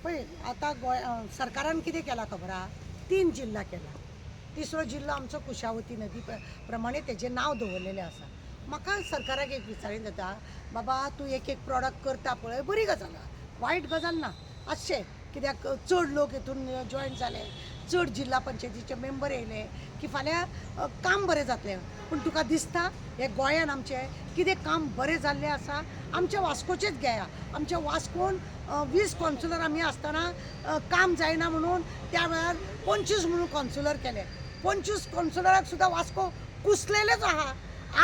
पळय आता सरकारान कितें केला खबर आहा 3 जिल्हा केला. तिसरो जिल्लो आमचो कुशावती नदी प्रमाणे तेजें नांव दवरलेलें आसा. म्हाका सरकाराक एक विचारीत जाता, बाबा तूं एक एक प्रॉडक्ट करता पळय बरी गजाल आहा, वायट गजाल ना. अशें कित्याक चड लोक हितून जॉयन जाले, चड जिल्हा पंचायतीचे मेंबर येयले की फाल्यां काम बरें जातलें. पूण तुका दिसता हे गोंयान आमचें कितें काम बरें जाल्लें आसा? आमच्या वास्कोचेच घेया. आमच्या वास्कोन 20 कॉन्सुलर आमी आसतना काम जायना म्हणून त्या वेळार 25 म्हणून कॉन्सुलर केले. 25 कॉन्सुलराक सुद्दां वास्को कुसलेलेच आहा.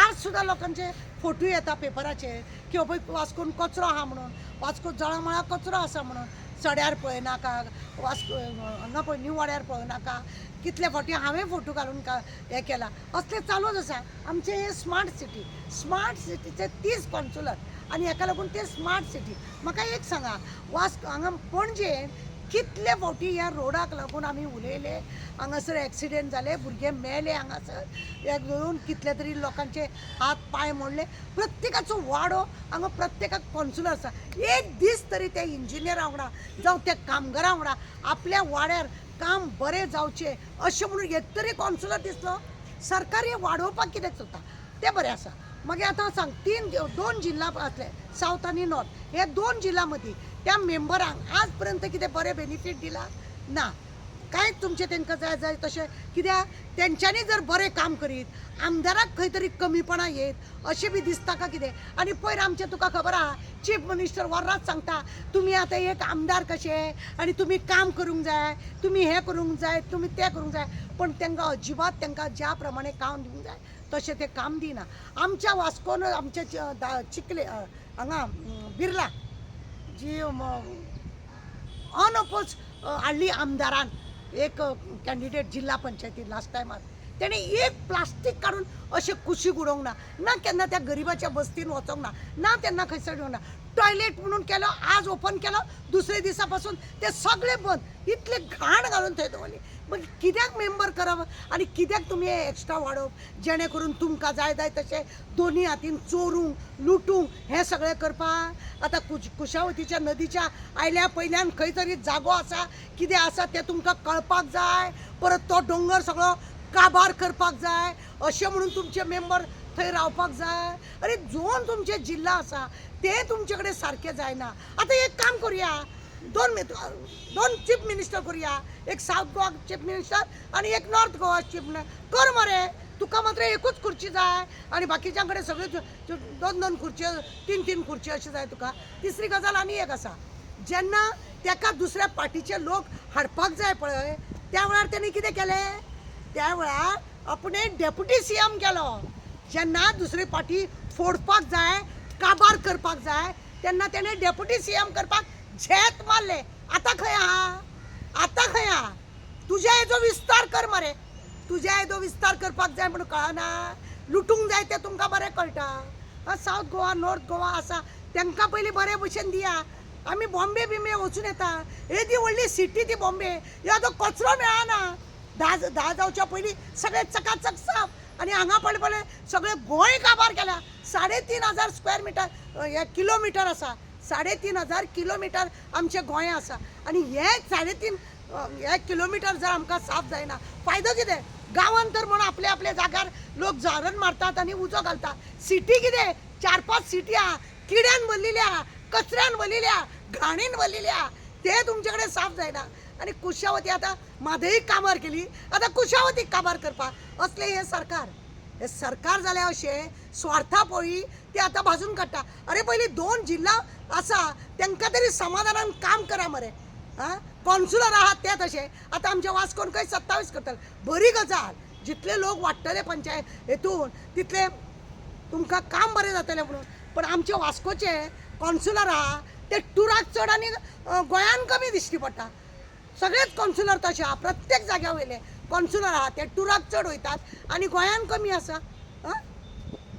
आज सुद्दां लोकांचे फोटो येता पेपराचेर की हो पळय वास्कोन कचरो आहा म्हणून, वास्को जळमळा कचरो आसा म्हणून. सड्यार पळयनाका, वास्को हांगा पळय न्यू वाड्यार पळोवनाका. कितले फावटी हांवें फोटो घालून हें केला. असलें चालूच आसा. आमचें हें स्मार्ट सिटीचे 30 कॉन्सुलर आनी हेका लागून तें स्मार्ट सिटी. म्हाका एक सांगा, हांगा पणजेन कितले फावटी ह्या रोडाक लागून आमी उलयले, हांगासर एक्सिडेंट जाले, भुरगे मेले हांगासर, एक धरून कितले तरी लोकांचे हात पांय मोडले. प्रत्येकाचो वाडो हांगा प्रत्येकाक कॉन्सुलर आसा. एक दीस तरी ते इंजिनियरा वांगडा जावं त्या कामगारा वांगडा आपल्या वाड्यार काम बरें जावचें अशें म्हणून एक तरी कॉन्सुलर दिसलो. सरकार हें वाडोवपाक कितें चलता तें बरें आसा. मागीर आतां सांग 2 जिल्हा आसले, सावथ आनी नॉर्थ. हे 2 जिल्हा मदीं त्या मेंबरांक आज पर्यंत कितें बरें बेनिफीट दिला ना. कांयच तुमचें तांकां जाय तशें कित्याक तेंच्यांनी जर बरें काम करीत, आमदाराक खंय तरी कमीपणां येत अशें बी दिसता का कितें? आनी पयर आमचें तुका खबर आहा, चीफ मिनिस्टर वरात सांगता तुमी आतां एक आमदार कशे आनी तुमी काम करूंक जाय, तुमी हें करूंक जाय, तुमी तें करूंक जाय. पण तांकां अजिबात तांकां ज्या प्रमाणे काम दिवंक जाय तशें ते काम दिना. आमच्या वास्कोन आमचे चिखले हांगा बिर्ला जी अनअपोज हाडली आमदारान एक कॅन्डिडेट जिल्हा पंचायती लास्ट टायमार, तेणें एक प्लास्टीक काडून अशें कुशीक उडोवंक ना केन्ना त्या गरिबाच्या बस्तीन वचोंक ना तेन्ना खंयसर येवंक ना. टॉयलेट म्हणून केलो, आज ओपन केलो, दुसरे दिसा पासून ते सगळे बंद. इतले घाण घालून थंय दवरली. मग कित्याक मेंबर करप आनी कित्याक तुमी हे एक्स्ट्रा वाडोवप, जेणे करून तुमकां जाय तशें दोनी हातीन चोरूंक लुटूंक हें सगळें करपाक? आतां कुशावतीच्या नदीच्या आयल्या पयल्यान खंय तरी जागो आसा, कितें आसा तें तुमकां कळपाक जाय. परत तो दोंगर सगळो काबार करपाक जाय अशें म्हणून तुमचे मेंबर थंय रावपाक जाय. अरे जोन तुमचे जिल्हा आसा ते तुमचे कडेन सारके जायना. आतां एक काम करुया, 2 चीफ मिनिस्टर करुया, एक सावथ गोवा चीफ मिनिस्टर आनी एक नॉर्थ गोवा चीफ मिनिस्टर कर मरे. तुका मात्र एकूच खुर्ची जाय आनी बाकीच्या कडेन सगळे 2 खुर्च्यो 3 खुर्च्यो अशें जाय तुका. तिसरी गजाल आनी एक आसा, जेन्ना ताका दुसऱ्या पार्टीचे लोक हाडपाक जाय पळय त्या वेळार तेणी कितें केलें, त्या वेळार आपणे डेप्युटी सीएम केलो. जेन्ना दुसरी पार्टी फोडपाक जाय, काबार करपाक जाय तेन्ना तेणें डेप्युटी सीएम करपाक झेत मारले. आतां खंय आहा? तुज्या हेजो विस्तार कर मरे. तुज्या हेजो विस्तार करपाक जाय म्हणून कळना, लुटूंक जाय तें तुमकां बरें कळटा. सावथ गोवा नॉर्थ गोवा आसा तांकां पयलीं बरे भशेन दिया. आमी बॉम्बे बिम्बे वचून येता, येदी व्हडली सिटी ती बॉम्बे, ह्यो कचरो मेळना. धा जावच्या पयलीं सगळें चकाचक साफ. आनी हांगा पळय सगळें गोंय काबार केल्या. 3,500 स्क्वेअर मिटर हे किलोमिटर आसा. 3,500 किलोमिटर आमचें गोंय आसा. आनी हे 3.5 किलोमिटर जर आमकां साफ जायना फायदो कितें? गांवांत तर म्हणून आपल्या जाग्यार लोक झारण मारतात आनी उजो घालतात. सिटी कितें? 4-5 सिटी आहा, किड्यान भरलेल्या, कचऱ्यान भरलेल्या, घाणीन भरलेल्या. ते तुमचे कडेन साफ जायना. आनी कुशावती आतां म्हादई काबार केली, आतां कुशावती काबार करपाक असलें हे सरकार जाल्यार अशें स्वार्था पोळी ते आतां भाजून काडटा. अरे पयलीं 2 जिल्हा आसा तांकां तरी समाधानान काम करा मरे. कॉन्सुलर आहात ते तशें आतां आमच्या वास्कोन खंय 27 करतले, बरी गजाल. जितले लोक वाडटले पंचायत हेतून तितले तुमकां काम बरें जातलें म्हणून. पण आमचे वास्कोचे कॉन्सुलर आहा ते टुराक चड आनी गोंयान कमी दिश्टी पडटा. सगळेच कॉन्सुलर तशें आहा, प्रत्येक जाग्या वयले कॉन्सुलर आहा ते टुराक चड वयतात आनी गोंयान कमी आसा.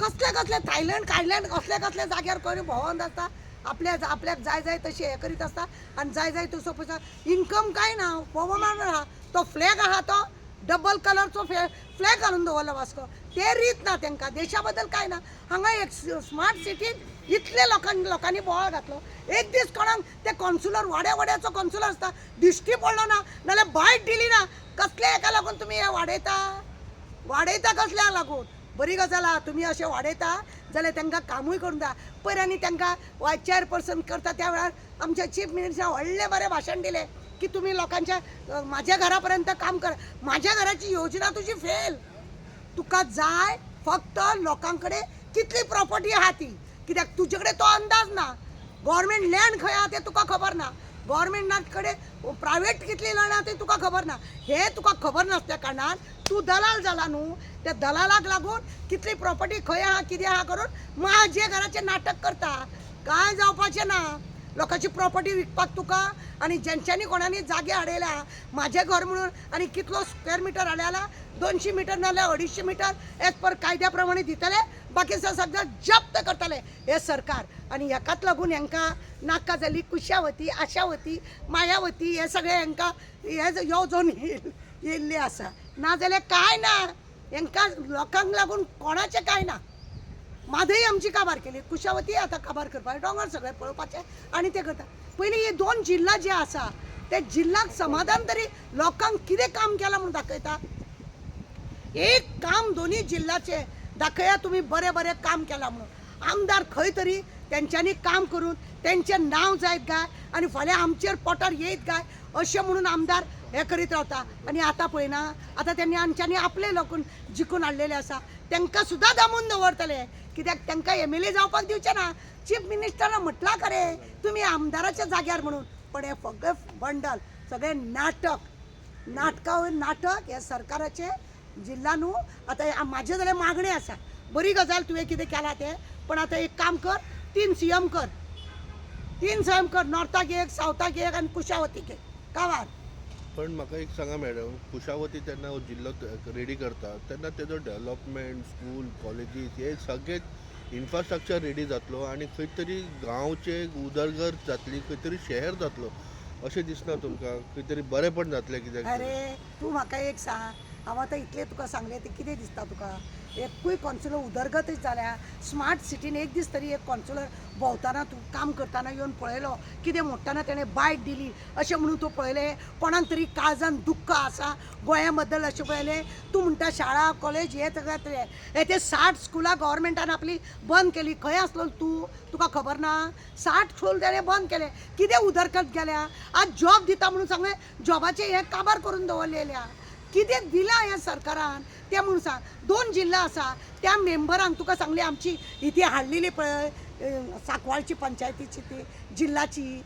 कसले थायलंड कसले जाग्यार खंय भोंवोन आसता, आपल्याक जाय तशें हें करीत आसता आनी जाय तसो पयसो इन्कम कांय ना. भोवमान आहा तो फ्लॅग आहा तो डबल कलरचो फ्लॅग घालून दवरला वास्को. ते रीत ना तांकां, देशा बद्दल कांय ना. हांगा एक स्मार्ट सिटीन इतले लोकांनी बोवाळ घातलो. एक दीस कोणाक ते कॉन्सुलर वाड्याचो कॉन्सुलर आसता दिश्टी पडलो ना नाल्यार बायट दिली ना. कसले हेका लागून तुमी हे वाडयता कसल्याक लागून? बरी गजाल आहा तुमी अशें वाडयता जाल्यार तांकां कामूय करूंक जाय. पयर आनी तांकां वायस चेअरपर्सन करता त्या वेळार आमच्या चीफ मिनिस्टरान व्हडलें बरें भाशण दिलें की तुमी लोकांच्या म्हाज्या घरापर्यंत काम कर. म्हाज्या घराची योजना तुजी फेल. तुका जाय फक्त लोकां कडेन कितली प्रॉपर्टी आहा ती, कित्याक तुजे कडेन तो अंदाज ना. गव्हर्मेंट लँड खंय आहा तें तुका खबर ना. गव्हर्मेंटा कडेन प्रायवेट कितली लँड आहा ती तुका खबर ना. हे तुका खबर नासल्या कारणान तूं दलाल जाला न्हू. त्या दलालाक लागून कितली प्रॉपर्टी खंय आहा कितें आहा करून म्हाजे घराचें नाटक करता. कांय जावपाचें ना. लोकांची प्रॉपर्टी विकपाक तुका आनी ज्यांच्यांनी कोणानी जागे हाडयल्या म्हाजें घर म्हणून आनी कितलो स्क्वेअर मिटर हाडयला 200 मिटर नाल्यार 250 मिटर एज पर कायद्या प्रमाणे दितले. बाकीचं सगळं जप्त करतले हे सरकार. आणि हेकाच लागून हांकां नाका जाली कुशावती आशावती मायावती हे सगळे हांकां हे येवजोन येयल्ले आसा. नाजाल्यार कांय ना. हांकां लोकांक लागून कोणाचें कांय ना. माधई आमची काबार केली, कुशावती आतां काबार करपाक दोंगर सगळे पळोवपाचे आनी ते करता. पयलीं हे 2 जिल्ला जे आसा ते जिल्ल्याक समाधान तरी लोकांक कितें काम केलां म्हणून दाखयता. एक काम दोन्ही जिल्ल्याचे दाखया तुमी बरें बरें काम केलां म्हणून. आमदार खंय तरी तेंच्यांनी काम करून तेंचें नांव जायत गाय आनी फाल्यां आमचेर पोटार येयत गाय अशें म्हणून आमदार हे करीत रावता. आनी आतां पळयना आतां तेंच्यांनी आमच्यांनी आपले लोकून जिखून हाडलेले आसा तांकां सुद्दां दामून दवरतले. कित्याक तांकां MLA जावपाक दिवचे ना. चीफ मिनिस्टरान म्हटलां खरे तुमी आमदाराच्या जाग्यार म्हणून, पण हे सगळे बंडल सगळे नाटक हे सरकाराचे जिल्हा न्हू. आतां म्हाजे जाल्यार मागणी आसा. बरी गजाल तुवें कितें केलां तें, पण आतां एक काम कर 3 CM कर. 3 CM कर. नॉर्थाक एक, सावथाक एक आनी कुशावतीक एक गांवांत. पण म्हाका एक सांगा मॅडम, कुशावती तेन्ना हो जिल्लो रेडी करता तेन्ना तेजो डेव्हलपमेंट स्कूल कॉलेजीस हे सगळेच इन्फ्रास्ट्रक्चर रेडी जातलो आनी खंय तरी गांवचे उदरगत जातली, खंय तरी शहर जातलो अशें दिसना तुमकां? खंय तरी बरेंपण जातलें कित्याक? अरे तूं म्हाका एक सांग, हांव आतां इतलें तुका सांगलें तें कितें दिसता तुका? एकूय कॉन्सुलर उदरगतच जाल्या. स्मार्ट सिटीन एक दीस तरी एक कॉन्सुलर भोंवताना तूं काम करताना येवन पळयलो कितें मोडटाना तेणें बायट दिली अशें म्हणून तूं पळयलें? कोणाक तरी काळजान दुख्ख आसा गोंया बद्दल अशें पळयलें? तूं म्हणटा शाळा कॉलेज हे सगळें हे ते 60 स्कुलां गव्हर्मेंटान आपली बंद केली. खंय आसलो तुका खबर ना? 60 स्कूल तेणें बंद केले. कितें उदरगत गेल्या? आज जॉब दिता म्हणून सगळें जॉबाचे हे काबार करून दवरलेल्या. कितें दिलां ह्या सरकारान तें म्हणून सांग. 2 जिल्ला आसा त्या मेंबरांक तुका सांगली आमची ही ती हाडलेली पळय सांकवाळची पंचायतीची ती जिल्ल्याची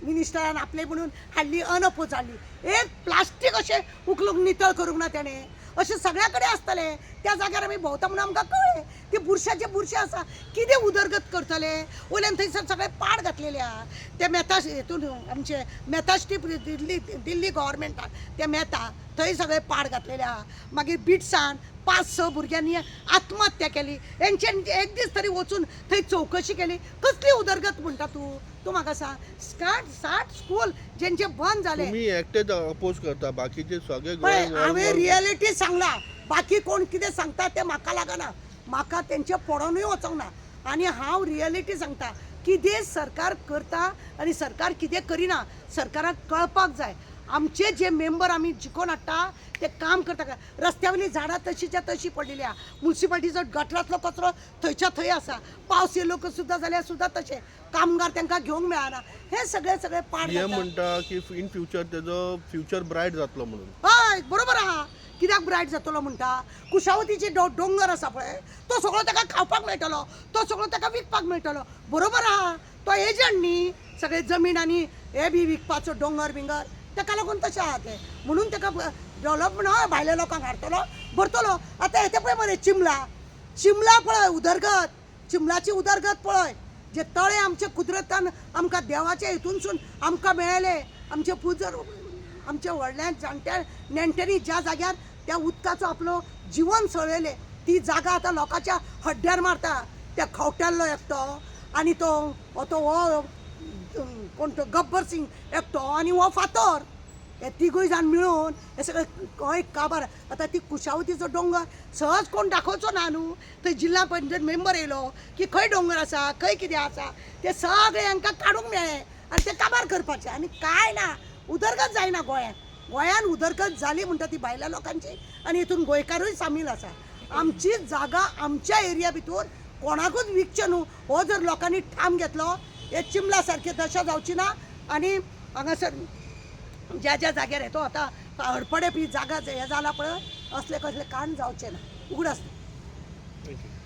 मिनिस्टरान आपले म्हणून हाडली अनअपोज हाडली. एक प्लास्टीक अशें उखलूंक नितळ करूंक ना तेणें. अशें सगळ्या कडेन आसतलें. त्या जाग्यार आमी भोंवता म्हणून आमकां कळ्ळें ती बुरशाचे बुरशे आसा. कितें उदरगत करतले? वयल्यान थंयसर सगळे पाड घातलेले आहा. ते मेता हितून आमचे मेता स्ट्रीप दिल्ली गव्हर्मेंटान ते मेता थंय सगळे पाड घातलेले आहा. मागीर बिट्सान 5-6 भुरग्यांनी आत्महत्या केली. हेंच्यांनी एक दीस तरी वचून थंय चवकशी केली. कसली उदरगत म्हणटा तूं म्हाका सांग. 60 स्कूल जेंचे बंद जाले. तुम्ही एकटेच अपोज करता, बाकीचे सगळे हांवें रियलिटी सांगला. बाकी कोण कितें सांगता तें म्हाका लागना. म्हाका तेंचे पडोनूय वचोंक ना. आनी हांव रियलिटी सांगता कितें सरकार करता आनी सरकार कितें करिना सरकाराक कळपाक जाय. आमचे जे मेंबर आमी जिखोन हाडटा ते काम करता. रस्त्या वयलीं झाडां तशींच्या तशी पडलेली आहा. म्युन्सिपाल्टीचो गटरांतलो कचरो थंयच्या थंय आसा. पावस येयलो सुद्दां जाल्यार सुद्दां तशें कामगार तांकां घेवंक मेळना. हे सगळे पाड म्हणटा की इन फ्युचर तेजो फ्युचर ब्रायट जातलो म्हणून. हय बरोबर आहा. कित्याक ब्रायट जातलो म्हणटा? कुशावतीचे दोंगर आसा पळय तो सगळो ताका खावपाक मेळटलो, तो सगळो ताका विकपाक मेळटलो. बरोबर आहा. तो एजंट न्ही सगळे जमीन आनी हे बी विकपाचो दोंगर बिंगर ताका लागून तशें आहा तें. म्हणून ताका डेव्हलपमेंट हय भायल्या लोकांक हाडटलो भरतलो. आतां येते पळय मरे चिमला पळय उदरगत. चिमलाची उदरगत पळय. जे तळे आमचे कुदरतान आमकां देवाचे हितूनसून आमकां मेळ्ळे. आमचे पुजर आमच्या व्हडल्या जाणट्या नेणट्यांनी ज्या जाग्यार त्या उदकाचो आपलो जीवन सळयले ती जागा आतां लोकांच्या हड्ड्यार मारता. त्या खवट्याल्लो एकटो आनी तो कोण तो गब्बर सिंग एकटो आनी हो फातर. हे तिगूय जाण मिळून हे सगळं गोंय काबार आतां ती कुशावतीचो डोंगर सहज कोण दाखोवचो ना न्हू थंय जिल्ला पंचायत मेंबर येयलो की खंय डोंगर आसा खंय कितें आसा ते सगळे हांकां काडूंक मेळ्ळें आनी ते काबार करपाचें आनी कांय ना उदरगत जायना गोंयान उदरगत जाली म्हणटा ती भायल्या लोकांची आनी हितून गोंयकारूय सामील आसा आमची जागा आमच्या एरिया भितर कोणाकूच विकचें न्हू हो जर लोकांनी ठाम घेतलो हे चिमला सारखे दशा जावची ना आनी हांगासर ज्या ज्या जाग्यार येतो आतां हडपडे बी जागा हे जाला पळय असले कसले काण जावचे ना उगडास थँक्यू